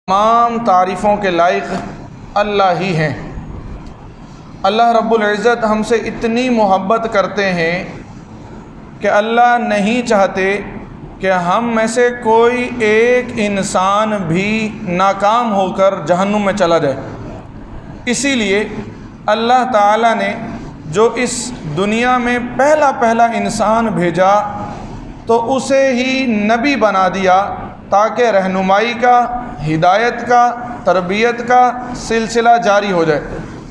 تمام تعریفوں کے لائق اللہ ہی ہیں۔ اللہ رب العزت ہم سے اتنی محبت کرتے ہیں کہ اللہ نہیں چاہتے کہ ہم میں سے کوئی ایک انسان بھی ناکام ہو کر جہنم میں چلا جائے۔ اسی لیے اللہ تعالیٰ نے جو اس دنیا میں پہلا انسان بھیجا تو اسے ہی نبی بنا دیا تاکہ رہنمائی کا، ہدایت کا، تربیت کا سلسلہ جاری ہو جائے۔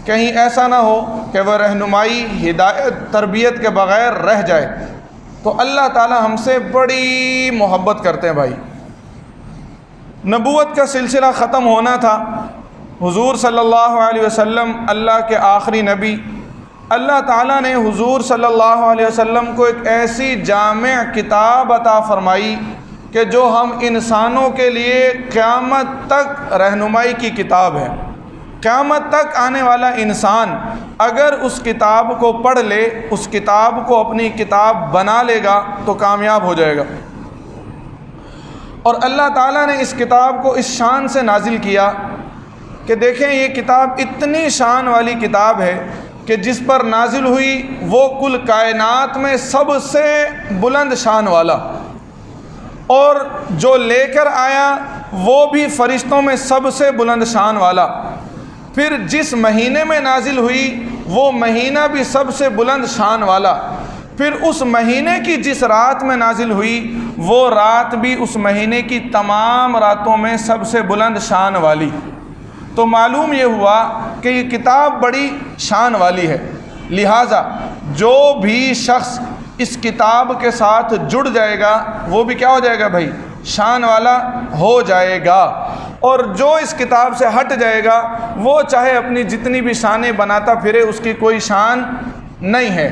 کہیں ایسا نہ ہو کہ وہ رہنمائی، ہدایت، تربیت کے بغیر رہ جائے۔ تو اللہ تعالیٰ ہم سے بڑی محبت کرتے ہیں بھائی۔ نبوت کا سلسلہ ختم ہونا تھا، حضور صلی اللہ علیہ وسلم اللہ کے آخری نبی۔ اللہ تعالیٰ نے حضور صلی اللہ علیہ وسلم کو ایک ایسی جامع کتاب عطا فرمائی کہ جو ہم انسانوں کے لیے قیامت تک رہنمائی کی کتاب ہے۔ قیامت تک آنے والا انسان اگر اس کتاب کو پڑھ لے، اس کتاب کو اپنی کتاب بنا لے گا تو کامیاب ہو جائے گا۔ اور اللہ تعالیٰ نے اس کتاب کو اس شان سے نازل کیا کہ دیکھیں یہ کتاب اتنی شان والی کتاب ہے کہ جس پر نازل ہوئی وہ کل کائنات میں سب سے بلند شان والا، اور جو لے کر آیا وہ بھی فرشتوں میں سب سے بلند شان والا۔ پھر جس مہینے میں نازل ہوئی وہ مہینہ بھی سب سے بلند شان والا۔ پھر اس مہینے کی جس رات میں نازل ہوئی وہ رات بھی اس مہینے کی تمام راتوں میں سب سے بلند شان والی۔ تو معلوم یہ ہوا کہ یہ کتاب بڑی شان والی ہے، لہٰذا جو بھی شخص اس کتاب کے ساتھ جڑ جائے گا وہ بھی کیا ہو جائے گا بھائی؟ شان والا ہو جائے گا۔ اور جو اس کتاب سے ہٹ جائے گا وہ چاہے اپنی جتنی بھی شانیں بناتا پھرے، اس کی کوئی شان نہیں ہے۔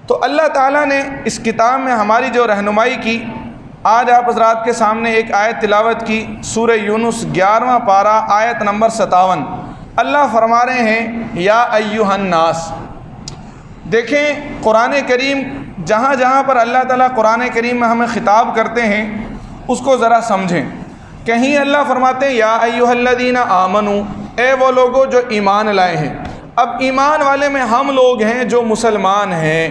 تو اللہ تعالیٰ نے اس کتاب میں ہماری جو رہنمائی کی، آج آپ حضرات کے سامنے ایک آیت تلاوت کی، سورہ یونس 11واں پارہ آیت نمبر 57۔ اللہ فرما رہے ہیں یا ایھا الناس۔ دیکھیں قرآن کریم جہاں جہاں پر اللہ تعالیٰ قرآن کریم میں ہمیں خطاب کرتے ہیں اس کو ذرا سمجھیں۔ کہیں اللہ فرماتے ہیں یا ایھا الذین آمنوا، اے وہ لوگوں جو ایمان لائے ہیں۔ اب ایمان والے میں ہم لوگ ہیں جو مسلمان ہیں،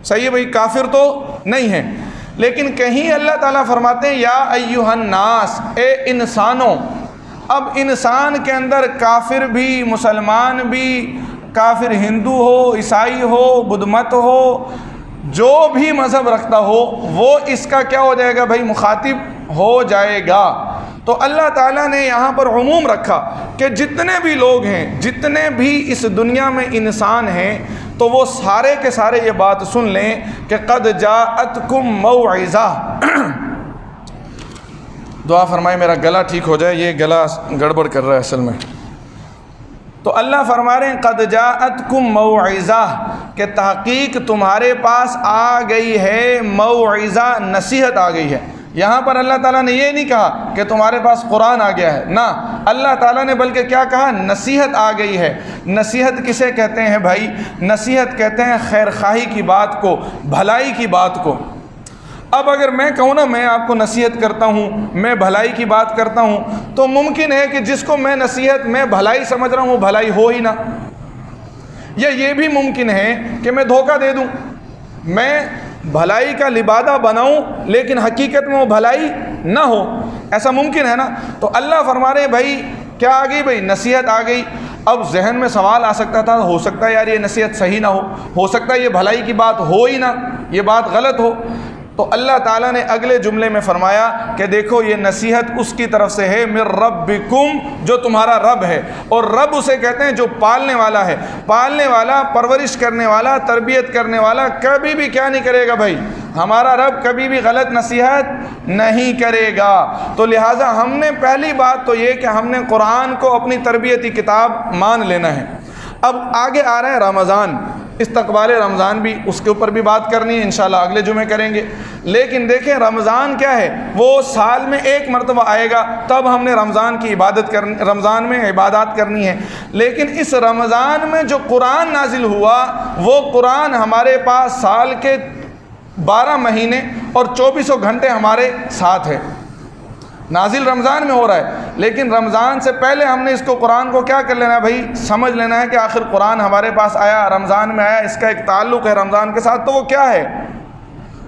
صحیح ہے بھائی، کافر تو نہیں ہیں۔ لیکن کہیں اللہ تعالیٰ فرماتے ہیں یا ایھا الناس، اے انسانوں۔ اب انسان کے اندر کافر بھی، مسلمان بھی، کافر ہندو ہو، عیسائی ہو، بدھ مت ہو، جو بھی مذہب رکھتا ہو وہ اس کا کیا ہو جائے گا بھائی؟ مخاطب ہو جائے گا۔ تو اللہ تعالیٰ نے یہاں پر عموم رکھا کہ جتنے بھی لوگ ہیں، جتنے بھی اس دنیا میں انسان ہیں، تو وہ سارے کے سارے یہ بات سن لیں کہ قد جاءتکم موعظہ۔ دعا فرمائے میرا گلا ٹھیک ہو جائے، یہ گلا گڑبڑ کر رہا ہے اصل میں۔ تو اللہ فرما رہے ہیں قد جاءتکم موعظہ، کہ تحقیق تمہارے پاس آ گئی ہے موعظہ، نصیحت آ گئی ہے۔ یہاں پر اللہ تعالیٰ نے یہ نہیں کہا کہ تمہارے پاس قرآن آ گیا ہے، نہ، اللہ تعالیٰ نے بلکہ کیا کہا؟ نصیحت آ گئی ہے۔ نصیحت کسے کہتے ہیں بھائی؟ نصیحت کہتے ہیں خیر خواہی کی بات کو، بھلائی کی بات کو۔ اب اگر میں کہوں نا میں آپ کو نصیحت کرتا ہوں، میں بھلائی کی بات کرتا ہوں، تو ممکن ہے کہ جس کو میں نصیحت، میں بھلائی سمجھ رہا ہوں وہ بھلائی ہو ہی نہ، یا یہ بھی ممکن ہے کہ میں دھوکہ دے دوں، میں بھلائی کا لبادہ بناؤں لیکن حقیقت میں وہ بھلائی نہ ہو، ایسا ممکن ہے نا۔ تو اللہ فرما رہے ہیں بھائی کیا آ گئی بھائی؟ نصیحت آ گئی۔ اب ذہن میں سوال آ سکتا تھا، ہو سکتا ہے یار یہ نصیحت صحیح نہ ہو سکتا ہے یہ بھلائی کی بات ہو ہی نہ، یہ بات غلط ہو۔ تو اللہ تعالیٰ نے اگلے جملے میں فرمایا کہ دیکھو یہ نصیحت اس کی طرف سے ہے، من ربکم، جو تمہارا رب ہے۔ اور رب اسے کہتے ہیں جو پالنے والا ہے، پالنے والا، پرورش کرنے والا، تربیت کرنے والا کبھی بھی کیا نہیں کرے گا بھائی؟ ہمارا رب کبھی بھی غلط نصیحت نہیں کرے گا۔ تو لہٰذا ہم نے پہلی بات تو یہ کہ ہم نے قرآن کو اپنی تربیتی کتاب مان لینا ہے۔ اب آگے آ رہا ہے رمضان، استقبال رمضان بھی، اس کے اوپر بھی بات کرنی ہے، انشاءاللہ اگلے جمعے کریں گے۔ لیکن دیکھیں رمضان کیا ہے، وہ سال میں ایک مرتبہ آئے گا، تب ہم نے رمضان کی عبادت کرنی، رمضان میں عبادات کرنی ہے۔ لیکن اس رمضان میں جو قرآن نازل ہوا وہ قرآن ہمارے پاس سال کے 12 مہینے اور 2400 گھنٹے ہمارے ساتھ ہے۔ نازل رمضان میں ہو رہا ہے، لیکن رمضان سے پہلے ہم نے اس کو قرآن کو کیا کر لینا ہے بھائی، سمجھ لینا ہے کہ آخر قرآن ہمارے پاس آیا، رمضان میں آیا، اس کا ایک تعلق ہے رمضان کے ساتھ، تو وہ کیا ہے؟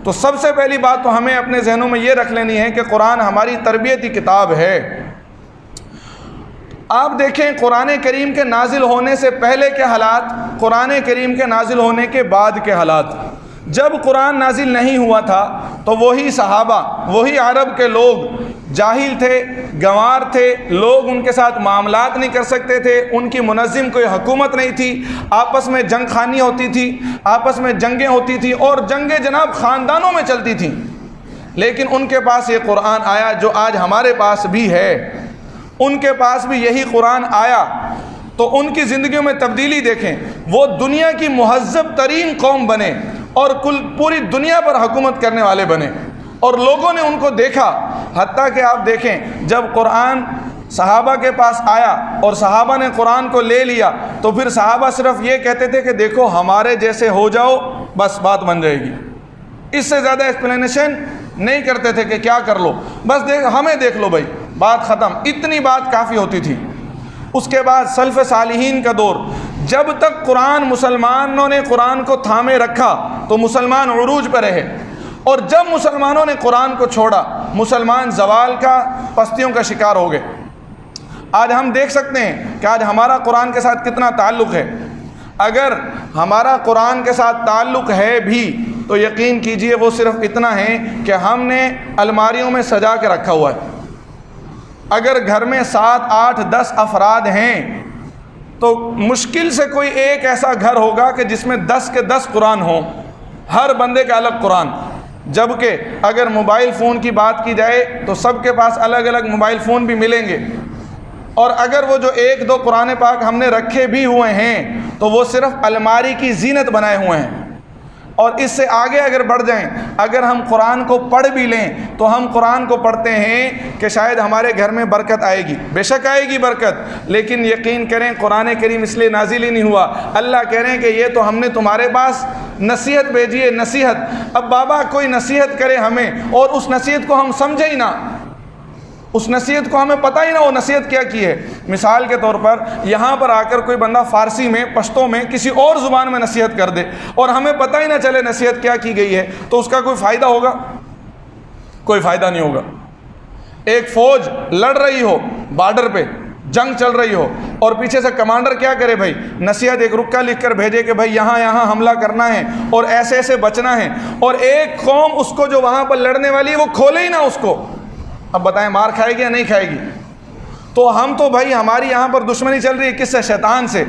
تو سب سے پہلی بات تو ہمیں اپنے ذہنوں میں یہ رکھ لینی ہے کہ قرآن ہماری تربیتی کتاب ہے۔ آپ دیکھیں قرآن کریم کے نازل ہونے سے پہلے کے حالات، قرآن کریم کے نازل ہونے کے بعد کے حالات۔ جب قرآن نازل نہیں ہوا تھا تو وہی صحابہ، وہی عرب کے لوگ جاہل تھے، گنوار تھے، لوگ ان کے ساتھ معاملات نہیں کر سکتے تھے، ان کی منظم کوئی حکومت نہیں تھی، آپس میں جنگ خانی ہوتی تھی، آپس میں جنگیں ہوتی تھیں، اور جنگیں جناب خاندانوں میں چلتی تھیں، لیکن ان کے پاس یہ قرآن آیا جو آج ہمارے پاس بھی ہے، ان کے پاس بھی یہی قرآن آیا، تو ان کی زندگیوں میں تبدیلی دیکھیں، وہ دنیا کی مہذب ترین قوم بنے اور پوری دنیا پر حکومت کرنے والے بنے، اور لوگوں نے ان کو دیکھا، حتیٰ کہ آپ دیکھیں جب قرآن صحابہ کے پاس آیا اور صحابہ نے قرآن کو لے لیا تو پھر صحابہ صرف یہ کہتے تھے کہ دیکھو ہمارے جیسے ہو جاؤ بس بات بن جائے گی، اس سے زیادہ ایکسپلینیشن نہیں کرتے تھے کہ کیا کر لو، بس ہمیں دیکھ لو بھائی، بات ختم، اتنی بات کافی ہوتی تھی۔ اس کے بعد سلف صالحین کا دور، جب تک مسلمانوں نے قرآن کو تھامے رکھا تو مسلمان عروج پہ رہے، اور جب مسلمانوں نے قرآن کو چھوڑا مسلمان زوال کا، پستیوں کا شکار ہو گئے۔ آج ہم دیکھ سکتے ہیں کہ آج ہمارا قرآن کے ساتھ کتنا تعلق ہے۔ اگر ہمارا قرآن کے ساتھ تعلق ہے بھی تو یقین کیجئے وہ صرف اتنا ہے کہ ہم نے الماریوں میں سجا کے رکھا ہوا ہے۔ اگر گھر میں 7 8 10 افراد ہیں تو مشکل سے کوئی ایک ایسا گھر ہوگا کہ جس میں 10 کے 10 قرآن ہوں، ہر بندے کا الگ قرآن، جبکہ اگر موبائل فون کی بات کی جائے تو سب کے پاس الگ الگ موبائل فون بھی ملیں گے، اور اگر وہ جو 1 2 قرآن پاک ہم نے رکھے بھی ہوئے ہیں تو وہ صرف الماری کی زینت بنائے ہوئے ہیں۔ اور اس سے آگے اگر بڑھ جائیں، اگر ہم قرآن کو پڑھ بھی لیں تو ہم قرآن کو پڑھتے ہیں کہ شاید ہمارے گھر میں برکت آئے گی، بے شک آئے گی برکت، لیکن یقین کریں قرآن کریم اس لیے نازل ہی نہیں ہوا، اللہ کہہ رہے ہیں کہ یہ تو ہم نے تمہارے پاس نصیحت بھیجی ہے، نصیحت۔ اب بابا کوئی نصیحت کرے ہمیں اور اس نصیحت کو ہم سمجھے ہی نہ، اس نصیحت کو ہمیں پتہ ہی نہ وہ نصیحت کیا کی ہے۔ مثال کے طور پر یہاں پر آ کر کوئی بندہ فارسی میں، پشتو میں، کسی اور زبان میں نصیحت کر دے اور ہمیں پتہ ہی نہ چلے نصیحت کیا کی گئی ہے، تو اس کا کوئی فائدہ ہوگا؟ کوئی فائدہ نہیں ہوگا۔ ایک فوج لڑ رہی ہو، بارڈر پہ جنگ چل رہی ہو، اور پیچھے سے کمانڈر کیا کرے بھائی، نصیحت ایک رکا لکھ کر بھیجے کہ بھائی یہاں حملہ کرنا ہے اور ایسے ایسے بچنا ہے، اور ایک قوم اس کو جو وہاں پر لڑنے والی ہے وہ کھولے ہی نہ اس کو، اب بتائیں مار کھائے گی یا نہیں کھائے گی؟ تو ہم تو بھائی ہماری یہاں پر دشمنی چل رہی ہے کس سے؟ شیطان سے،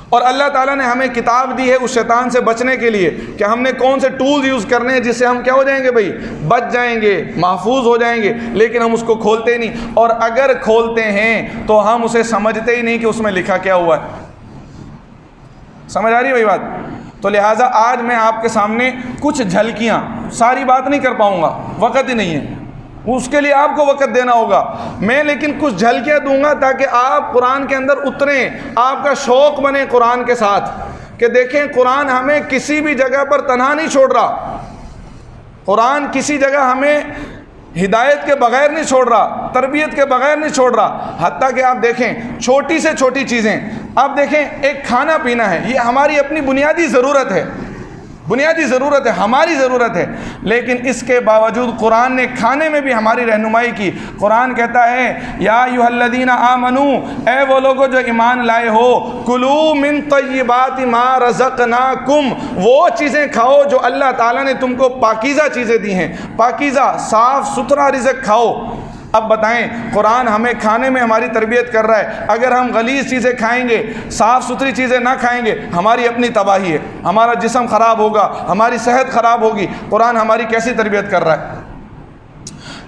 اور اللہ تعالیٰ نے ہمیں کتاب دی ہے اس شیطان سے بچنے کے لیے کہ ہم نے کون سے ٹولز یوز کرنے ہیں جس سے ہم کیا ہو جائیں گے بھائی، بچ جائیں گے، محفوظ ہو جائیں گے، لیکن ہم اس کو کھولتے نہیں، اور اگر کھولتے ہیں تو ہم اسے سمجھتے ہی نہیں کہ اس میں لکھا کیا ہوا ہے۔ سمجھ آ رہی ہے بھائی بات؟ تو لہٰذا آج میں آپ کے سامنے کچھ جھلکیاں، ساری بات نہیں کر پاؤں گا، وقت ہی نہیں ہے، اس کے لیے آپ کو وقت دینا ہوگا، میں لیکن کچھ جھلکیاں دوں گا تاکہ آپ قرآن کے اندر اتریں، آپ کا شوق بنے قرآن کے ساتھ، کہ دیکھیں قرآن ہمیں کسی بھی جگہ پر تنہا نہیں چھوڑ رہا، قرآن کسی جگہ ہمیں ہدایت کے بغیر نہیں چھوڑ رہا، تربیت کے بغیر نہیں چھوڑ رہا، حتیٰ کہ آپ دیکھیں چھوٹی سے چھوٹی چیزیں، آپ دیکھیں ایک کھانا پینا ہے، یہ ہماری اپنی بنیادی ضرورت ہے، بنیادی ضرورت ہے، ہماری ضرورت ہے، لیکن اس کے باوجود قرآن نے کھانے میں بھی ہماری رہنمائی کی۔ قرآن کہتا ہے یا ایھا الذین آمنو، اے وہ لوگوں جو ایمان لائے ہو، کلوا من طیبات ما رزقناکم، وہ چیزیں کھاؤ جو اللہ تعالیٰ نے تم کو پاکیزہ چیزیں دی ہیں، پاکیزہ صاف ستھرا رزق کھاؤ۔ اب بتائیں قرآن ہمیں کھانے میں ہماری تربیت کر رہا ہے، اگر ہم غلیظ چیزیں کھائیں گے، صاف ستھری چیزیں نہ کھائیں گے، ہماری اپنی تباہی ہے، ہمارا جسم خراب ہوگا، ہماری صحت خراب ہوگی۔ قرآن ہماری کیسی تربیت کر رہا ہے؟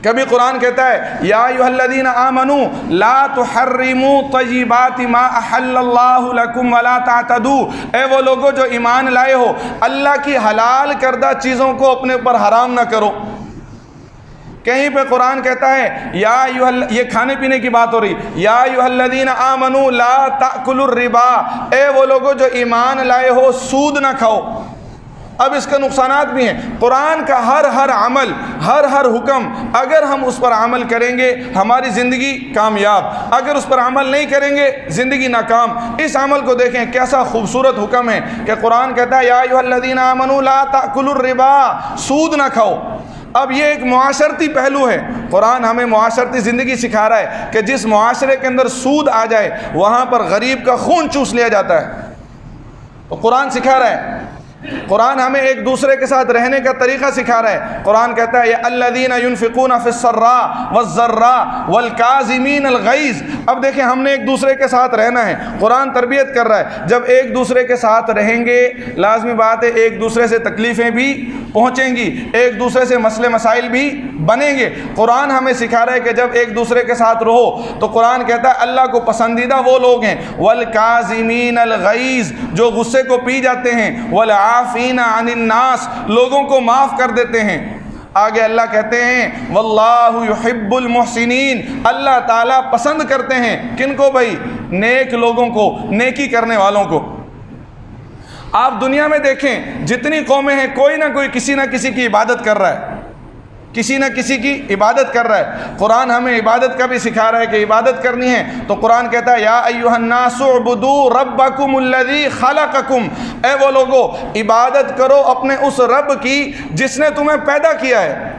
کبھی قرآن کہتا ہے یا ایھا الذین آمنوا لا تحرموا طیبات ما احل اللہ لکم ولا تعتدوا، اے وہ لوگوں جو ایمان لائے ہو، اللہ کی حلال کردہ چیزوں کو اپنے اوپر حرام نہ کرو۔ کہیں پہ قرآن کہتا ہے یہ کھانے پینے کی بات ہو رہی، یا ایھا الذین آمنوا لا تأکلوا الربا، اے وہ لوگوں جو ایمان لائے ہو سود نہ کھاؤ۔ اب اس کے نقصانات بھی ہیں۔ قرآن کا ہر عمل، ہر حکم اگر ہم اس پر عمل کریں گے ہماری زندگی کامیاب، اگر اس پر عمل نہیں کریں گے زندگی ناکام۔ اس عمل کو دیکھیں کیسا خوبصورت حکم ہے کہ قرآن کہتا ہے یا ایھا الذین آمنوا لا تأکلوا الربا، سود نہ کھاؤ۔ اب یہ ایک معاشرتی پہلو ہے، قرآن ہمیں معاشرتی زندگی سکھا رہا ہے کہ جس معاشرے کے اندر سود آ جائے وہاں پر غریب کا خون چوس لیا جاتا ہے۔ تو قرآن سکھا رہا ہے، قرآن ہمیں ایک دوسرے کے ساتھ رہنے کا طریقہ سکھا رہا ہے۔ قرآن کہتا ہے یا الذین ينفقون فی السراء والضراء والکاظمین الغیظ۔ اب دیکھیں ہم نے ایک دوسرے کے ساتھ رہنا ہے، قرآن تربیت کر رہا ہے۔ جب ایک دوسرے کے ساتھ رہیں گے لازمی بات ہے ایک دوسرے سے تکلیفیں بھی پہنچیں گی، ایک دوسرے سے مسئلے مسائل بھی بنیں گے۔ قرآن ہمیں سکھا رہا ہے کہ جب ایک دوسرے کے ساتھ رہو تو قرآن کہتا ہے اللہ کو پسندیدہ وہ لوگ ہیں والکاظمین الغیظ، جو غصے کو پی جاتے ہیں، والعافین عن الناس، لوگوں کو معاف کر دیتے ہیں۔ آگے اللہ کہتے ہیں واللہ یحب المحسنین، اللہ تعالیٰ پسند کرتے ہیں کن کو بھائی؟ نیک لوگوں کو، نیکی کرنے والوں کو۔ آپ دنیا میں دیکھیں جتنی قومیں ہیں کوئی نہ کوئی کسی نہ کسی کی عبادت کر رہا ہے، کسی نہ کسی کی عبادت کر رہا ہے۔ قرآن ہمیں عبادت کا بھی سکھا رہا ہے کہ عبادت کرنی ہے تو قرآن کہتا ہے یا ایھا الناس اعبدوا ربکم الذی خلقکم، اے وہ لوگو عبادت کرو اپنے اس رب کی جس نے تمہیں پیدا کیا ہے۔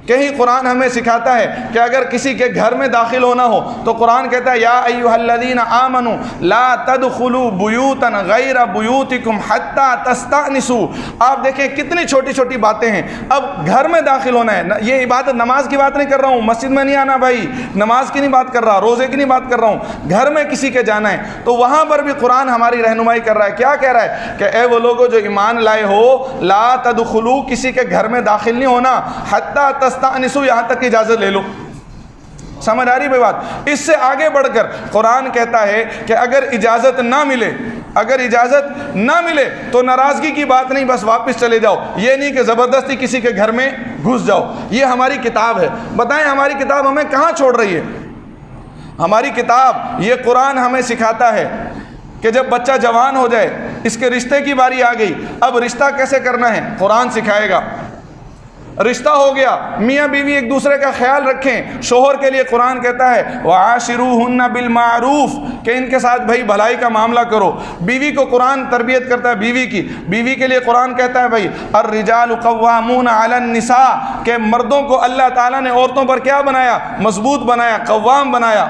کہیں قرآن ہمیں سکھاتا ہے کہ اگر کسی کے گھر میں داخل ہونا ہو تو قرآن کہتا ہے یا ایھا الذین آمنوا لا تدخلوا بیوتا غیر بیوتکم حتی تستأنسوا۔ آپ دیکھیں کتنی چھوٹی چھوٹی باتیں ہیں۔ اب گھر میں داخل ہونا ہے، یہ عبادت نماز کی بات نہیں کر رہا ہوں، مسجد میں نہیں آنا بھائی، نماز کی نہیں بات کر رہا، روزے کی نہیں بات کر رہا ہوں، گھر میں کسی کے جانا ہے تو وہاں پر بھی قرآن ہماری رہنمائی کر رہا ہے۔ کیا کہہ رہا ہے کہ اے وہ لوگوں جو ایمان لائے ہو لا تدخلوا، کسی کے گھر میں داخل نہیں ہونا، حتی تستأنسوا، یہاں تک اجازت لے لو۔ سمجھ آ رہی بھائی بات؟ اس سے آگے بڑھ کر قرآن کہتا ہے کہ اگر اجازت نہ ملے، اگر اجازت نہ ملے تو ناراضگی کی بات نہیں، بس واپس چلے جاؤ، یہ نہیں کہ زبردستی کسی کے گھر میں گھس جاؤ۔ یہ ہماری کتاب ہے، بتائیں ہماری کتاب ہمیں کہاں چھوڑ رہی ہے؟ ہماری کتاب یہ قرآن ہمیں سکھاتا ہے کہ جب بچہ جوان ہو جائے، اس کے رشتے کی باری آ گئی، اب رشتہ کیسے کرنا ہے قرآن سکھائے گا۔ رشتہ ہو گیا، میاں بیوی ایک دوسرے کا خیال رکھیں۔ شوہر کے لیے قرآن کہتا ہے وعاشروہن بالمعروف، کہ ان کے ساتھ بھائی بھلائی کا معاملہ کرو۔ بیوی کو قرآن تربیت کرتا ہے بیوی کی، بیوی کے لیے قرآن کہتا ہے بھائی الرجال قوامون علی النساء، کہ مردوں کو اللہ تعالیٰ نے عورتوں پر کیا بنایا؟ مضبوط بنایا، قوام بنایا۔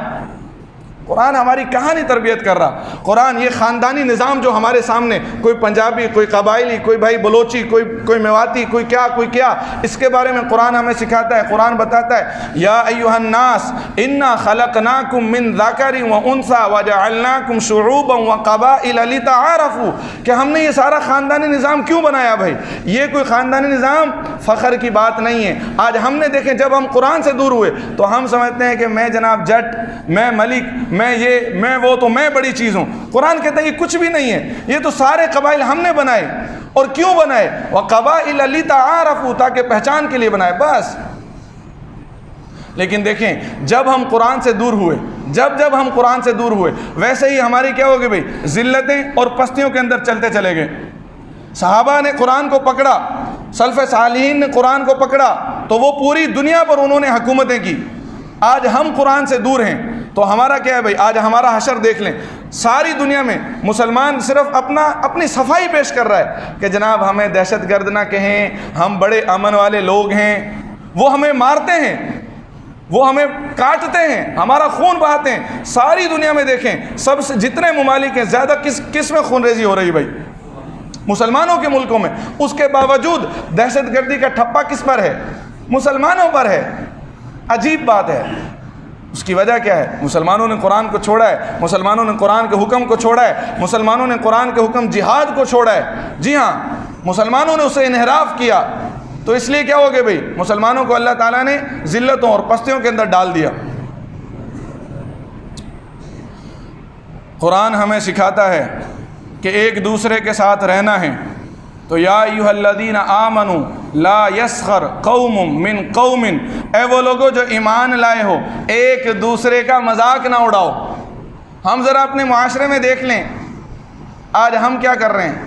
قرآن ہماری کہانی تربیت کر رہا۔ قرآن یہ خاندانی نظام جو ہمارے سامنے، کوئی پنجابی، کوئی قبائلی، کوئی بھائی بلوچی، کوئی میواتی، کوئی کیا، اس کے بارے میں قرآن ہمیں سکھاتا ہے۔ قرآن بتاتا ہے یا ایھا الناس انا خلقناکم من ذکر وانثی وجعلناکم شعوبا وقبائل لتعارفوا، کہ ہم نے یہ سارا خاندانی نظام کیوں بنایا بھائی؟ یہ کوئی خاندانی نظام فخر کی بات نہیں ہے۔ آج ہم نے دیکھیں جب ہم قرآن سے دور ہوئے تو ہم سمجھتے ہیں کہ میں جناب جٹ، میں ملک، میں یہ، میں وہ، تو میں بڑی چیز ہوں۔ قرآن کہتا ہے یہ کچھ بھی نہیں ہے، یہ تو سارے قبائل ہم نے بنائے۔ اور کیوں بنائے؟ وَقَبَائِلَ لِتَعَارَفُوا، تاکہ پہچان کے لیے بنائے، بس۔ لیکن دیکھیں جب ہم قرآن سے دور ہوئے، جب ہم قرآن سے دور ہوئے، ویسے ہی ہماری کیا ہوگی بھائی؟ ذلتیں اور پستیوں کے اندر چلتے چلے گئے۔ صحابہ نے قرآن کو پکڑا، سلف صالحین نے قرآن کو پکڑا تو وہ پوری دنیا پر انہوں نے حکومتیں کی۔ آج ہم قرآن سے دور ہیں تو ہمارا کیا ہے بھائی؟ آج ہمارا حشر دیکھ لیں، ساری دنیا میں مسلمان صرف اپنی صفائی پیش کر رہا ہے کہ جناب ہمیں دہشت گرد نہ کہیں، ہم بڑے امن والے لوگ ہیں۔ وہ ہمیں مارتے ہیں، وہ ہمیں کاٹتے ہیں، ہمارا خون بہاتے ہیں۔ ساری دنیا میں دیکھیں سب سے جتنے ممالک ہیں زیادہ کس میں خون ریزی ہو رہی بھائی؟ مسلمانوں کے ملکوں میں۔ اس کے باوجود دہشت گردی کا ٹھپا کس پر ہے؟ مسلمانوں پر ہے۔ عجیب بات ہے۔ اس کی وجہ کیا ہے؟ مسلمانوں نے قرآن کو چھوڑا ہے، مسلمانوں نے قرآن کے حکم کو چھوڑا ہے، مسلمانوں نے قرآن کے حکم جہاد کو چھوڑا ہے۔ جی ہاں، مسلمانوں نے اسے انحراف کیا، تو اس لیے کیا ہو گیا بھائی؟ مسلمانوں کو اللہ تعالیٰ نے ذلتوں اور پستیوں کے اندر ڈال دیا۔ قرآن ہمیں سکھاتا ہے کہ ایک دوسرے کے ساتھ رہنا ہے، تو یا ایھا الذین آمنوا لا یسخر قوم من قوم، اے وہ لوگوں جو ایمان لائے ہو ایک دوسرے کا مذاق نہ اڑاؤ۔ ہم ذرا اپنے معاشرے میں دیکھ لیں، آج ہم کیا کر رہے ہیں؟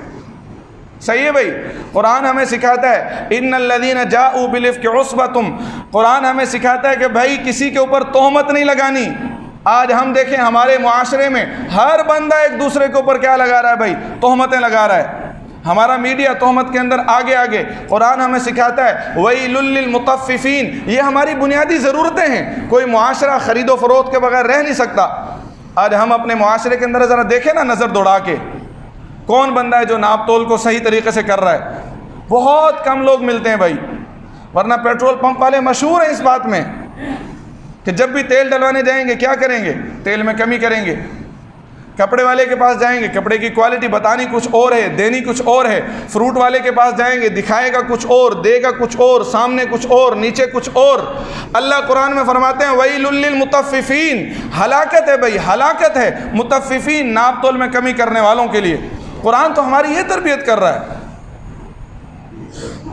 صحیح ہے بھائی؟ قرآن ہمیں سکھاتا ہے ان الذین جاؤوا بالافک عصبۃ، قرآن ہمیں سکھاتا ہے کہ بھائی کسی کے اوپر تہمت نہیں لگانی۔ آج ہم دیکھیں ہمارے معاشرے میں ہر بندہ ایک دوسرے کے اوپر کیا لگا رہا ہے بھائی؟ تہمتیں لگا رہا ہے۔ ہمارا میڈیا تہمت کے اندر آگے آگے۔ قرآن ہمیں سکھاتا ہے وَيْلٌ لِّلْمُطَفِّفِينَ، یہ ہماری بنیادی ضرورتیں ہیں۔ کوئی معاشرہ خرید و فروخت کے بغیر رہ نہیں سکتا۔ آج ہم اپنے معاشرے کے اندر ذرا دیکھیں نا نظر دوڑا کے، کون بندہ ہے جو ناپ تول کو صحیح طریقے سے کر رہا ہے؟ بہت کم لوگ ملتے ہیں بھائی، ورنہ پیٹرول پمپ والے مشہور ہیں اس بات میں کہ جب بھی تیل ڈلوانے جائیں گے کیا کریں گے؟ تیل میں کمی کریں گے۔ کپڑے والے کے پاس جائیں گے، کپڑے کی کوالٹی بتانی کچھ اور ہے، دینی کچھ اور ہے۔ فروٹ والے کے پاس جائیں گے، دکھائے گا کچھ اور، دے گا کچھ اور، سامنے کچھ اور، نیچے کچھ اور۔ اللہ قرآن میں فرماتے ہیں وَيْلٌ لِّلْمُطَفِّفِينَ، ہلاکت ہے بھائی، ہلاکت ہے مطففین، ناپ تول میں کمی کرنے والوں کے لیے۔ قرآن تو ہماری یہ تربیت کر رہا ہے۔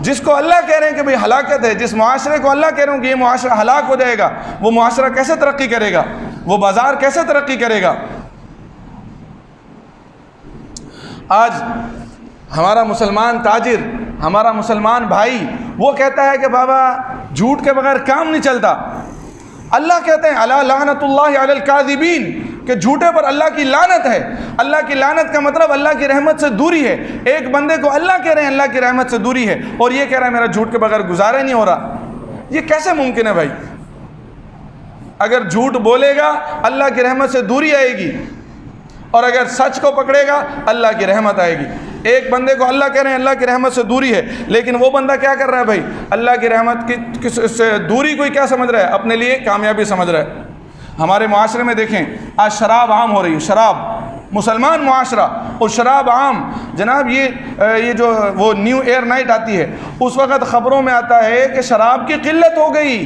جس کو اللہ کہہ رہے ہیں کہ بھئی ہلاکت ہے، جس معاشرے کو اللہ کہہ رہے ہیں کہ یہ معاشرہ ہلاک ہو جائے گا، وہ معاشرہ کیسے ترقی کرے گا؟ وہ بازار کیسے ترقی کرے گا؟ آج ہمارا مسلمان تاجر، ہمارا مسلمان بھائی، وہ کہتا ہے کہ بابا جھوٹ کے بغیر کام نہیں چلتا۔ اللہ کہتے ہیں الا لعنت اللہ علی الکاذبین، کہ جھوٹے پر اللہ کی لعنت ہے۔ اللہ کی لعنت کا مطلب اللہ کی رحمت سے دوری ہے۔ ایک بندے کو اللہ کہہ رہے ہیں اللہ کی رحمت سے دوری ہے، اور یہ کہہ رہا ہے میرا جھوٹ کے بغیر گزارا نہیں ہو رہا۔ یہ کیسے ممکن ہے بھائی؟ اگر جھوٹ بولے گا اللہ کی رحمت سے دوری آئے گی، اور اگر سچ کو پکڑے گا اللہ کی رحمت آئے گی۔ ایک بندے کو اللہ کہہ رہے ہیں اللہ کی رحمت سے دوری ہے، لیکن وہ بندہ کیا کر رہا ہے بھائی؟ اللہ کی رحمت کی سے دوری کوئی کیا سمجھ رہا ہے؟ اپنے لیے کامیابی سمجھ رہا ہے۔ ہمارے معاشرے میں دیکھیں آج شراب عام ہو رہی ہے، شراب، مسلمان معاشرہ اور شراب عام۔ جناب یہ جو وہ نیو ایئر نائٹ آتی ہے اس وقت خبروں میں آتا ہے کہ شراب کی قلت ہو گئی۔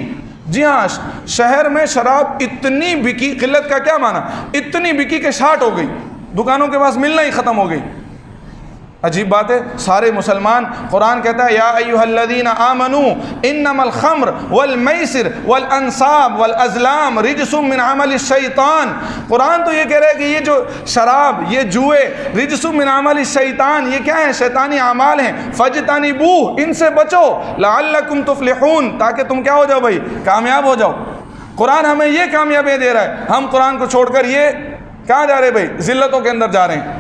جی ہاں، شہر میں شراب اتنی بکی، قلت کا کیا معنی؟ اتنی بکی کہ شارٹ ہو گئی، دکانوں کے پاس ملنا ہی ختم ہو گئی۔ عجیب بات ہے، سارے مسلمان، قرآن کہتا ہے یا ایھا الذین آمنوا انما الخمر والمیسر والانصاب والازلام رجس من عمل الشیطان۔ قرآن تو یہ کہہ رہا ہے کہ یہ جو شراب، یہ جوئے، رجس من عمل الشیطان، یہ کیا ہیں؟ شیطانی اعمال ہیں۔ فاجتنبوہ، ان سے بچو، لعلکم تفلحون، تاکہ تم کیا ہو جاؤ بھائی؟ کامیاب ہو جاؤ۔ قرآن ہمیں یہ کامیابی دے رہا ہے، ہم قرآن کو چھوڑ کر یہ کہاں جا رہے بھائی؟ ذلتوں کے اندر جا رہے ہیں۔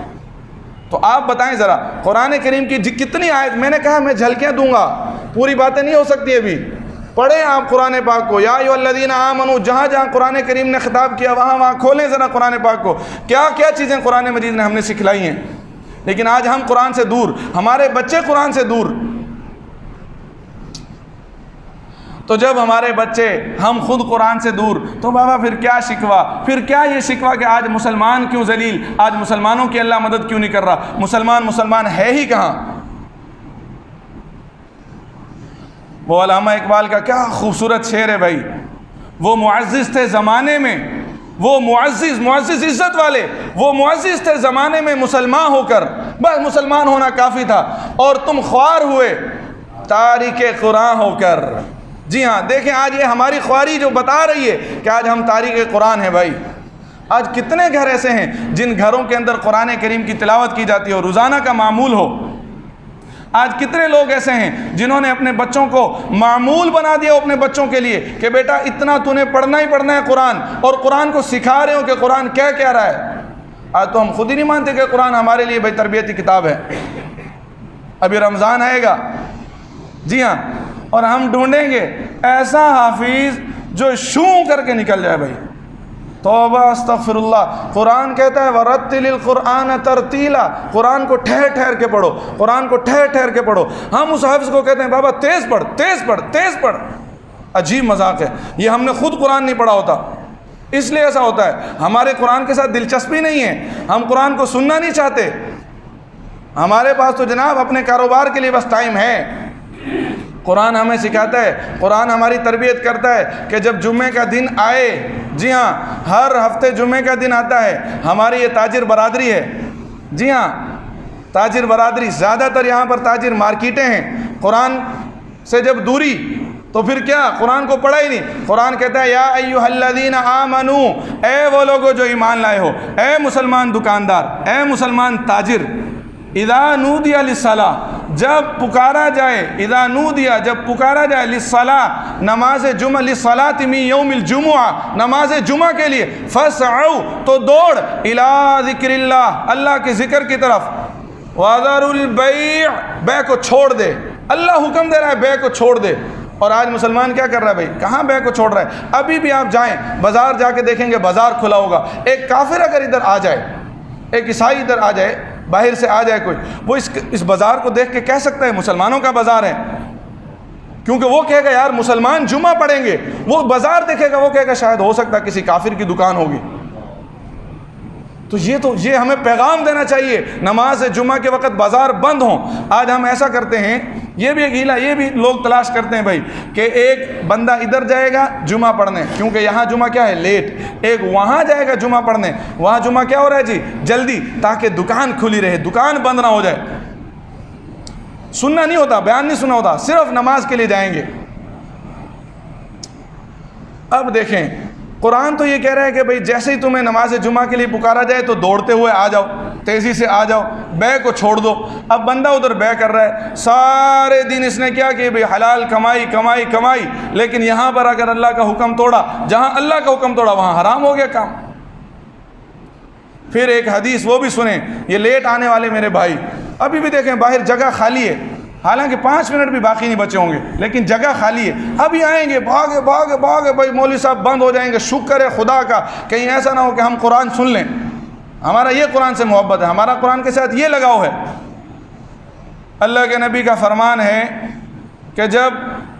تو آپ بتائیں ذرا قرآن کریم کی کتنی آیت، میں نے کہا میں جھلکیاں دوں گا، پوری باتیں نہیں ہو سکتی ابھی۔ پڑھیں آپ قرآن پاک کو، یا ایھا الذین آمنوا، جہاں جہاں قرآن کریم نے خطاب کیا وہاں کھولیں ذرا قرآن پاک کو، کیا کیا چیزیں قرآن مجید نے ہم نے سکھلائی ہیں۔ لیکن آج ہم قرآن سے دور، ہمارے بچے قرآن سے دور۔ تو جب ہمارے بچے، ہم خود قرآن سے دور، تو بابا پھر کیا شکوہ؟ پھر کیا یہ شکوہ کہ آج مسلمان کیوں ذلیل، آج مسلمانوں کی اللہ مدد کیوں نہیں کر رہا؟ مسلمان ہے ہی کہاں؟ وہ علامہ اقبال کا کیا خوبصورت شعر ہے بھائی، وہ معزز تھے زمانے میں، وہ معزز عزت والے، وہ معزز تھے زمانے میں مسلمان ہو کر، بس مسلمان ہونا کافی تھا، اور تم خوار ہوئے تارک قرآن ہو کر۔ جی ہاں، دیکھیں آج یہ ہماری خواری جو بتا رہی ہے کہ آج ہم تارک قرآن ہیں بھائی۔ آج کتنے گھر ایسے ہیں جن گھروں کے اندر قرآن کریم کی تلاوت کی جاتی ہو، روزانہ کا معمول ہو۔ آج کتنے لوگ ایسے ہیں جنہوں نے اپنے بچوں کو معمول بنا دیا اپنے بچوں کے لیے کہ بیٹا اتنا تو نے پڑھنا ہی پڑھنا ہے قرآن، اور قرآن کو سکھا رہے ہو کہ قرآن کیا رہا ہے۔ آج تو ہم خود ہی نہیں مانتے کہ قرآن ہمارے لیے بھائی تربیتی کتاب ہے۔ ابھی رمضان آئے گا، جی ہاں، اور ہم ڈھونڈیں گے ایسا حافظ جو شوں کر کے نکل جائے بھائی۔ توبہ استغفر اللہ۔ قرآن کہتا ہے وَرَتِّلِ الْقُرْآنَ تَرْتِيلًا، قرآن کو ٹھہر ٹھہر کے پڑھو، قرآن کو ٹھہر ٹھہر کے پڑھو۔ ہم اس حافظ کو کہتے ہیں بابا تیز پڑھ تیز پڑھ تیز پڑھ۔ عجیب مذاق ہے، یہ ہم نے خود قرآن نہیں پڑھا ہوتا، اس لیے ایسا ہوتا ہے۔ ہمارے قرآن کے ساتھ دلچسپی نہیں ہے، ہم قرآن کو سننا نہیں چاہتے۔ ہمارے پاس تو جناب اپنے کاروبار کے لیے بس ٹائم ہے۔ قرآن ہمیں سکھاتا ہے، قرآن ہماری تربیت کرتا ہے کہ جب جمعے کا دن آئے، جی ہاں ہر ہفتے جمعے کا دن آتا ہے، ہماری یہ تاجر برادری ہے، جی ہاں تاجر برادری، زیادہ تر یہاں پر تاجر مارکیٹیں ہیں۔ قرآن سے جب دوری تو پھر کیا؟ قرآن کو پڑھا ہی نہیں۔ قرآن کہتا ہے یا ایھا الذین آمنوا، اے وہ لوگو جو ایمان لائے ہو، اے مسلمان دکاندار، اے مسلمان تاجر، اذا نودی للصلاۃ، جب پکارا جائے، اذا نودیا جب پکارا جائے للصلاۃ نماز جمعہ، للصلاۃ من یوم الجمعہ نماز جمعہ کے لیے، فاسعوا تو دوڑ، الی ذکر اللہ اللہ کے ذکر کی طرف، وذروا البیع بیع کو چھوڑ دے، اللہ حکم دے رہا ہے بیع کو چھوڑ دے۔ اور آج مسلمان کیا کر رہا ہے بھائی؟ کہاں بیع کو چھوڑ رہا ہے؟ ابھی بھی آپ جائیں بازار جا کے دیکھیں گے بازار کھلا ہوگا، ایک کافر اگر ادھر آ جائے، ایک عیسائی ادھر آ جائے، باہر سے آ جائے کوئی، وہ اس بازار کو دیکھ کے کہہ سکتا ہے مسلمانوں کا بازار ہے، کیونکہ وہ کہے گا یار مسلمان جمعہ پڑھیں گے، وہ بازار دیکھے گا وہ کہے گا شاید ہو سکتا ہے کسی کافر کی دکان ہوگی۔ تو یہ ہمیں پیغام دینا چاہیے، نماز جمعہ کے وقت بازار بند ہوں۔ آج ہم ایسا کرتے ہیں، یہ بھی ایک ہیلا، یہ بھی لوگ تلاش کرتے ہیں بھائی کہ ایک بندہ ادھر جائے گا جمعہ پڑھنے، کیونکہ یہاں جمعہ کیا ہے لیٹ، ایک وہاں جائے گا جمعہ پڑھنے، وہاں جمعہ کیا ہو رہا ہے جی جلدی، تاکہ دکان کھلی رہے، دکان بند نہ ہو جائے۔ سننا نہیں ہوتا، بیان نہیں سنا ہوتا، صرف نماز کے لیے جائیں گے۔ اب دیکھیں قرآن تو یہ کہہ رہا ہے کہ بھئی جیسے ہی تمہیں نماز جمعہ کے لیے پکارا جائے تو دوڑتے ہوئے آ جاؤ، تیزی سے آ جاؤ، بیع کو چھوڑ دو۔ اب بندہ ادھر بیع کر رہا ہے، سارے دن اس نے کیا کہ بھئی حلال کمائی کمائی کمائی، لیکن یہاں پر اگر اللہ کا حکم توڑا، جہاں اللہ کا حکم توڑا وہاں حرام ہو گیا کام۔ پھر ایک حدیث وہ بھی سنیں، یہ لیٹ آنے والے میرے بھائی ابھی بھی دیکھیں باہر جگہ خالی ہے، حالانکہ 5 منٹ بھی باقی نہیں بچے ہوں گے، لیکن جگہ خالی ہے، ابھی آئیں گے بھاگے بھاگے بھاگے، بھائی مولوی صاحب بند ہو جائیں گے، شکر ہے خدا کا کہیں ایسا نہ ہو کہ ہم قرآن سن لیں، ہمارا یہ قرآن سے محبت ہے، ہمارا قرآن کے ساتھ یہ لگاؤ ہے۔ اللہ کے نبی کا فرمان ہے کہ جب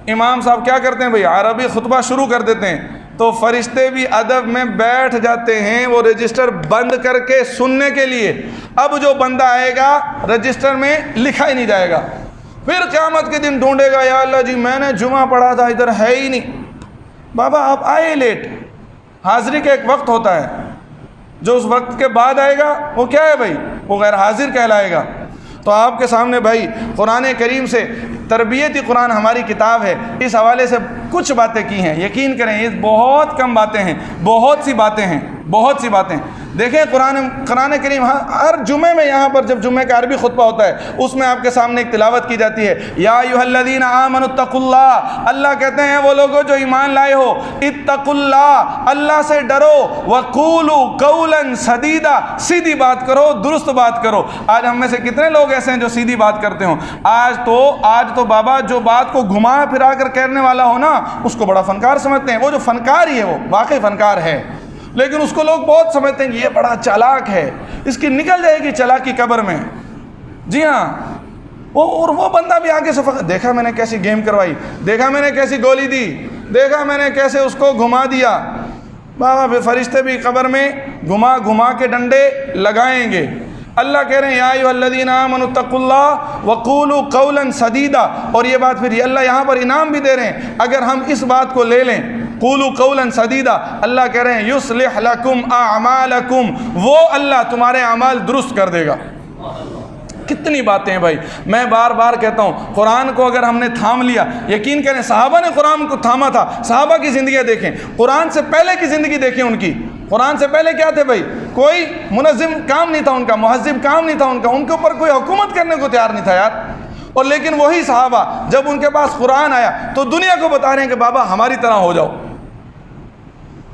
امام صاحب کیا کرتے ہیں بھئی عربی خطبہ شروع کر دیتے ہیں تو فرشتے بھی ادب میں بیٹھ جاتے ہیں، وہ رجسٹر بند کر کے سننے کے لیے۔ اب جو بندہ آئے گا رجسٹر میں لکھا ہی نہیں جائے گا، پھر قیامت کے دن ڈھونڈے گا، یا اللہ جی میں نے جمعہ پڑھا تھا ادھر ہے ہی نہیں۔ بابا آپ آئے لیٹ، حاضری کا ایک وقت ہوتا ہے، جو اس وقت کے بعد آئے گا وہ کیا ہے بھائی؟ وہ غیر حاضر کہلائے گا۔ تو آپ کے سامنے بھائی قرآن کریم سے، تربیتی قرآن ہماری کتاب ہے، اس حوالے سے کچھ باتیں کی ہیں، یقین کریں یہ بہت کم باتیں ہیں، بہت سی باتیں ہیں، بہت سی باتیں۔ دیکھیں قرآن کریم ہر جمعے میں، یہاں پر جب جمعے کا عربی خطبہ ہوتا ہے اس میں آپ کے سامنے ایک تلاوت کی جاتی ہے، یا ایھا الذین آمنوا اتقوا اللہ، اللہ کہتے ہیں وہ لوگوں جو ایمان لائے ہو، اتقوا اللہ، اللہ سے ڈرو، وقولوا قولا سدیدا، سیدھی بات کرو، درست بات کرو۔ آج ہم میں سے کتنے لوگ ایسے ہیں جو سیدھی بات کرتے ہوں؟ آج تو بابا جو بات کو گھما پھرا کر کہنے والا ہو نا اس کو بڑا فنکار سمجھتے ہیں، وہ جو فنکار ہی ہے وہ واقعی فنکار ہے، لیکن اس کو لوگ بہت سمجھتے ہیں کہ یہ بڑا چالاک ہے، اس کی نکل جائے گی چالاکی قبر میں۔ جی ہاں، وہ بندہ بھی آگے سے دیکھا میں نے کیسی گیم کروائی، دیکھا میں نے کیسی گولی دی، دیکھا میں نے کیسے اس کو گھما دیا۔ بابا فرشتے بھی قبر میں گھما گھما کے ڈنڈے لگائیں گے۔ اللہ کہہ رہے ہیں یا ایھا الذین آمنوا اتقوا اللہ وقولوا قولا سدیدا، اور یہ بات پھر اللہ یہاں پر انعام بھی دے رہے ہیں اگر ہم اس بات کو لے لیں، قولوا قولا سدیدا، اللہ کہہ رہے ہیں یصلح لکم اعمالکم، وہ اللہ تمہارے اعمال درست کر دے گا۔ کتنی باتیں ہیں بھائی، میں بار بار کہتا ہوں قرآن کو اگر ہم نے تھام لیا، یقین کریں صحابہ نے قرآن کو تھاما تھا، صحابہ کی زندگیاں دیکھیں، قرآن سے پہلے کی زندگی دیکھیں ان کی، قرآن سے پہلے کیا تھے بھائی؟ کوئی منظم کام نہیں تھا ان کا، مہذب کام نہیں تھا ان کا، ان کے اوپر کوئی حکومت کرنے کو تیار نہیں تھا یار، اور لیکن وہی صحابہ جب ان کے پاس قرآن آیا تو دنیا کو بتا رہے ہیں کہ بابا ہماری طرح ہو جاؤ۔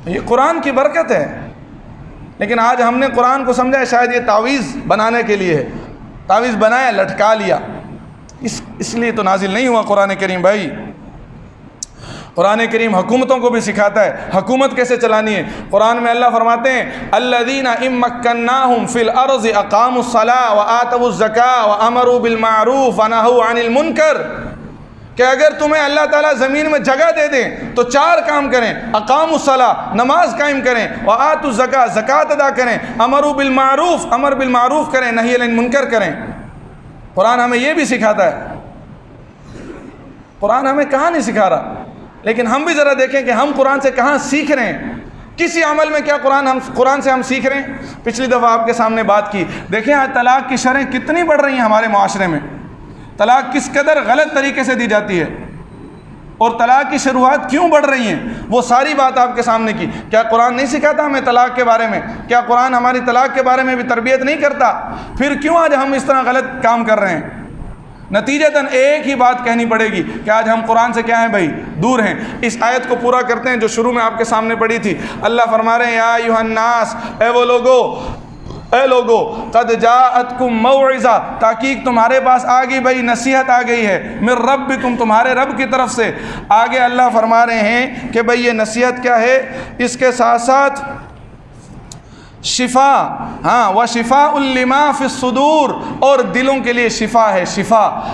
یہ قرآن کی برکت ہے، لیکن آج ہم نے قرآن کو سمجھا ہے شاید یہ تعویذ بنانے کے لیے ہے، تعویذ بنایا لٹکا لیا، اس لیے تو نازل نہیں ہوا قرآن کریم بھائی۔ قرآن کریم حکومتوں کو بھی سکھاتا ہے حکومت کیسے چلانی ہے۔ قرآن میں اللہ فرماتے ہیں الذین ان مکناہم فی الارض اقاموا الصلاۃ وآتوا الزکاۃ وامروا بالمعروف ونہوا عن المنکر، کہ اگر تمہیں اللہ تعالیٰ زمین میں جگہ دے دیں تو 4 کام کریں، اقاموا الصلاۃ نماز قائم کریں، وآتوا الزکاۃ زکوٰۃ ادا کریں، امروا بالمعروف امر بالمعروف کریں، نہی عن المنکر کریں۔ قرآن ہمیں یہ بھی سکھاتا ہے، قرآن ہمیں کہاں نہیں سکھا رہا، لیکن ہم بھی ذرا دیکھیں کہ ہم قرآن سے کہاں سیکھ رہے ہیں، کسی عمل میں کیا قرآن سے ہم سیکھ رہے ہیں۔ پچھلی دفعہ آپ کے سامنے بات کی، دیکھیں آج طلاق کی شرح کتنی بڑھ رہی ہیں ہمارے معاشرے میں، طلاق کس قدر غلط طریقے سے دی جاتی ہے، اور طلاق کی شروعات کیوں بڑھ رہی ہیں، وہ ساری بات آپ کے سامنے کی۔ کیا قرآن نہیں سکھاتا ہمیں طلاق کے بارے میں؟ کیا قرآن ہماری طلاق کے بارے میں بھی تربیت نہیں کرتا؟ پھر کیوں آج ہم اس طرح غلط کام کر رہے ہیں؟ نتیجتاً ایک ہی بات کہنی پڑے گی کہ آج ہم قرآن سے کیا ہیں بھائی؟ دور ہیں۔ اس آیت کو پورا کرتے ہیں جو شروع میں آپ کے سامنے پڑھی تھی۔ اللہ فرما رہے ہیں یا ایھا الناس، اے وہ لوگو، اے لوگو، قد جاءتکم موعظہ، تحقیق تمہارے پاس آ گئی بھائی، نصیحت آ گئی ہے، من ربکم، تمہارے رب کی طرف سے۔ آگے اللہ فرما رہے ہیں کہ بھائی یہ نصیحت کیا ہے، اس کے ساتھ ساتھ شفا، ہاں، وشفاء لما فی الصدور، اور دلوں کے لیے شفا ہے۔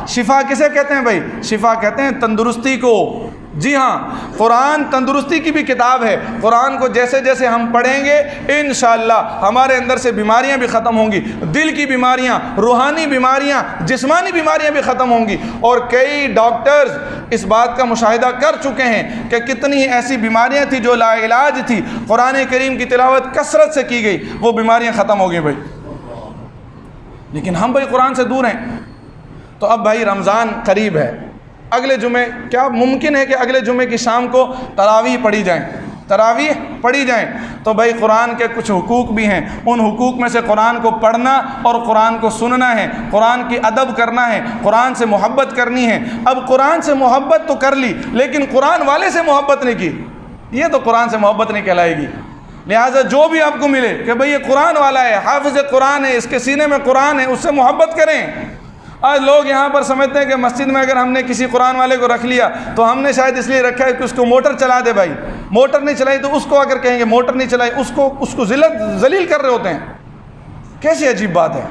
شفا کسے کہتے ہیں بھائی؟ شفا کہتے ہیں تندرستی کو۔ جی ہاں، قرآن تندرستی کی بھی کتاب ہے۔ قرآن کو جیسے جیسے ہم پڑھیں گے انشاءاللہ ہمارے اندر سے بیماریاں بھی ختم ہوں گی، دل کی بیماریاں، روحانی بیماریاں، جسمانی بیماریاں بھی ختم ہوں گی۔ اور کئی ڈاکٹرز اس بات کا مشاہدہ کر چکے ہیں کہ کتنی ایسی بیماریاں تھیں جو لا علاج تھی، قرآن کریم کی تلاوت کثرت سے کی گئی، وہ بیماریاں ختم ہو گئی بھائی۔ لیکن ہم بھائی قرآن سے دور ہیں۔ تو اب بھائی رمضان قریب ہے، اگلے جمعے کیا ممکن ہے کہ اگلے جمعے کی شام کو تراویح پڑھی جائیں؟ تو بھائی قرآن کے کچھ حقوق بھی ہیں، ان حقوق میں سے قرآن کو پڑھنا اور قرآن کو سننا ہے، قرآن کی ادب کرنا ہے، قرآن سے محبت کرنی ہے۔ اب قرآن سے محبت تو کر لی لیکن قرآن والے سے محبت نہیں کی، یہ تو قرآن سے محبت نہیں کہلائے گی۔ لہٰذا جو بھی آپ کو ملے کہ بھئی یہ قرآن والا ہے، حافظ قرآن ہے، اس کے سینے میں قرآن ہے، اس سے محبت کریں۔ آج لوگ یہاں پر سمجھتے ہیں کہ مسجد میں اگر ہم نے کسی قرآن والے کو رکھ لیا تو ہم نے شاید اس لیے رکھا ہے کہ اس کو موٹر چلا دے بھائی، موٹر نہیں چلائی تو اس کو اگر کہیں گے موٹر نہیں چلائی، اس کو ذلیل کر رہے ہوتے ہیں۔ کیسی عجیب بات ہے،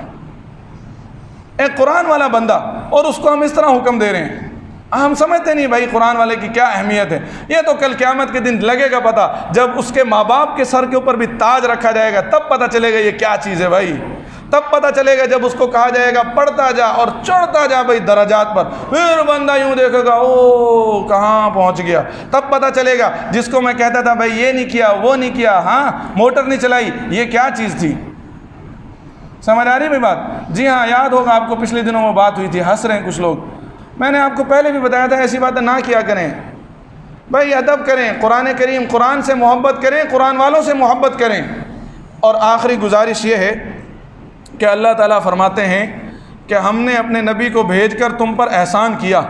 ایک قرآن والا بندہ اور اس کو ہم اس طرح حکم دے رہے ہیں۔ ہم سمجھتے نہیں بھائی قرآن والے کی کیا اہمیت ہے۔ یہ تو کل قیامت کے دن لگے گا پتہ، جب اس کے ماں باپ کے سر کے اوپر بھی تاج رکھا جائے گا تب پتہ چلے گا یہ کیا چیز ہے بھائی۔ تب پتہ چلے گا جب اس کو کہا جائے گا پڑھتا جا اور چڑھتا جا بھائی درجات پر، پھر بندہ یوں دیکھے گا او کہاں پہنچ گیا۔ تب پتہ چلے گا جس کو میں کہتا تھا بھائی یہ نہیں کیا وہ نہیں کیا، ہاں موٹر نہیں چلائی، یہ کیا چیز تھی۔ سمجھ آ رہی ہے بات؟ جی ہاں، یاد ہوگا آپ کو پچھلے دنوں میں بات ہوئی تھی، ہنس رہے ہیں کچھ لوگ۔ میں نے آپ کو پہلے بھی بتایا تھا ایسی باتیں نہ کیا کریں بھائی، ادب کریں، قرآن کریم، قرآن سے محبت کریں، قرآن والوں سے محبت کریں۔ اور آخری گزارش یہ ہے کہ اللہ تعالیٰ فرماتے ہیں کہ ہم نے اپنے نبی کو بھیج کر تم پر احسان کیا،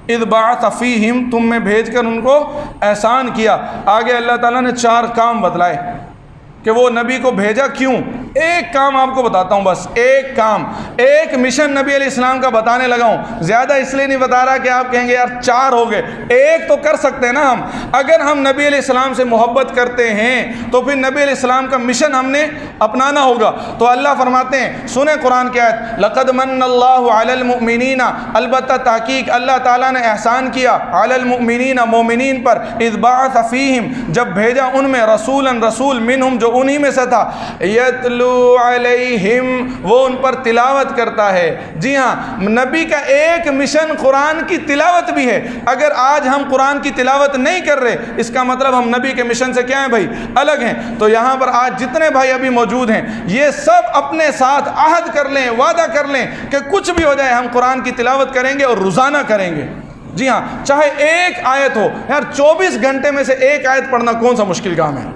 اذ بعث فیہم، تم میں بھیج کر ان کو احسان کیا۔ آگے اللہ تعالیٰ نے 4 کام بتلائے کہ وہ نبی کو بھیجا کیوں۔ ایک کام آپ کو بتاتا ہوں، بس ایک کام، ایک مشن نبی علیہ السلام کا بتانے لگا ہوں۔ زیادہ اس لیے نہیں بتا رہا کہ آپ کہیں گے یار 4 ہو گئے، ایک تو کر سکتے ہیں نا ہم۔ اگر ہم نبی علیہ السلام سے محبت کرتے ہیں تو پھر نبی علیہ السلام کا مشن ہم نے اپنانا ہوگا۔ تو اللہ فرماتے ہیں، سنیں قرآن کی آیت، لقد من اللہ علی المؤمنین، البتہ تحقیق اللہ تعالیٰ نے احسان کیا، علی المؤمنین، مومنین پر، اذ بعث فیہم، جب بھیجا ان میں، رسولا، رسول، منہم، جو انہی میں سے تھا، یتلو علیہم، وہ ان پر تلاوت کرتا ہے۔ جی ہاں، نبی کا ایک مشن قرآن کی تلاوت بھی ہے۔ اگر آج ہم قرآن کی تلاوت نہیں کر رہے اس کا مطلب ہم نبی کے مشن سے کیا ہیں بھائی؟ الگ ہیں۔ تو یہاں پر آج جتنے بھائی ابھی موجود ہیں یہ سب اپنے ساتھ عہد کر لیں، وعدہ کر لیں کہ کچھ بھی ہو جائے ہم قرآن کی تلاوت کریں گے اور روزانہ کریں گے۔ جی ہاں، چاہے ایک آیت ہو، یار 24 گھنٹے میں سے ایک آیت پڑھنا کون سا مشکل کام ہے؟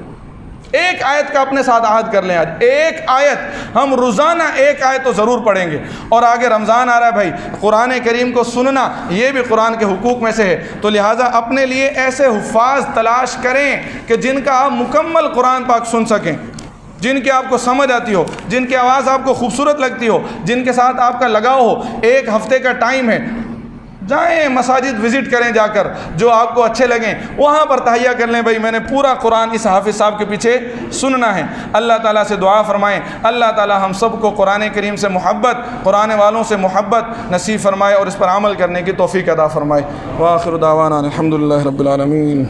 ایک آیت کا اپنے ساتھ عہد کر لیں، آج ایک آیت ہم روزانہ ایک آیت تو ضرور پڑھیں گے۔ اور آگے رمضان آ رہا ہے بھائی، قرآن کریم کو سننا یہ بھی قرآن کے حقوق میں سے ہے۔ تو لہٰذا اپنے لیے ایسے حفاظ تلاش کریں کہ جن کا آپ مکمل قرآن پاک سن سکیں، جن کی آپ کو سمجھ آتی ہو، جن کی آواز آپ کو خوبصورت لگتی ہو، جن کے ساتھ آپ کا لگاؤ ہو۔ ایک ہفتے کا ٹائم ہے، جائیں مساجد وزٹ کریں، جا کر جو آپ کو اچھے لگیں وہاں پر تہیہ کر لیں بھائی میں نے پورا قرآن اس حافظ صاحب کے پیچھے سننا ہے۔ اللہ تعالیٰ سے دعا فرمائیں اللہ تعالیٰ ہم سب کو قرآن کریم سے محبت، قرآن والوں سے محبت نصیب فرمائے اور اس پر عمل کرنے کی توفیق عطا فرمائے۔ وآخر دعوانا الحمدللہ رب العالمین۔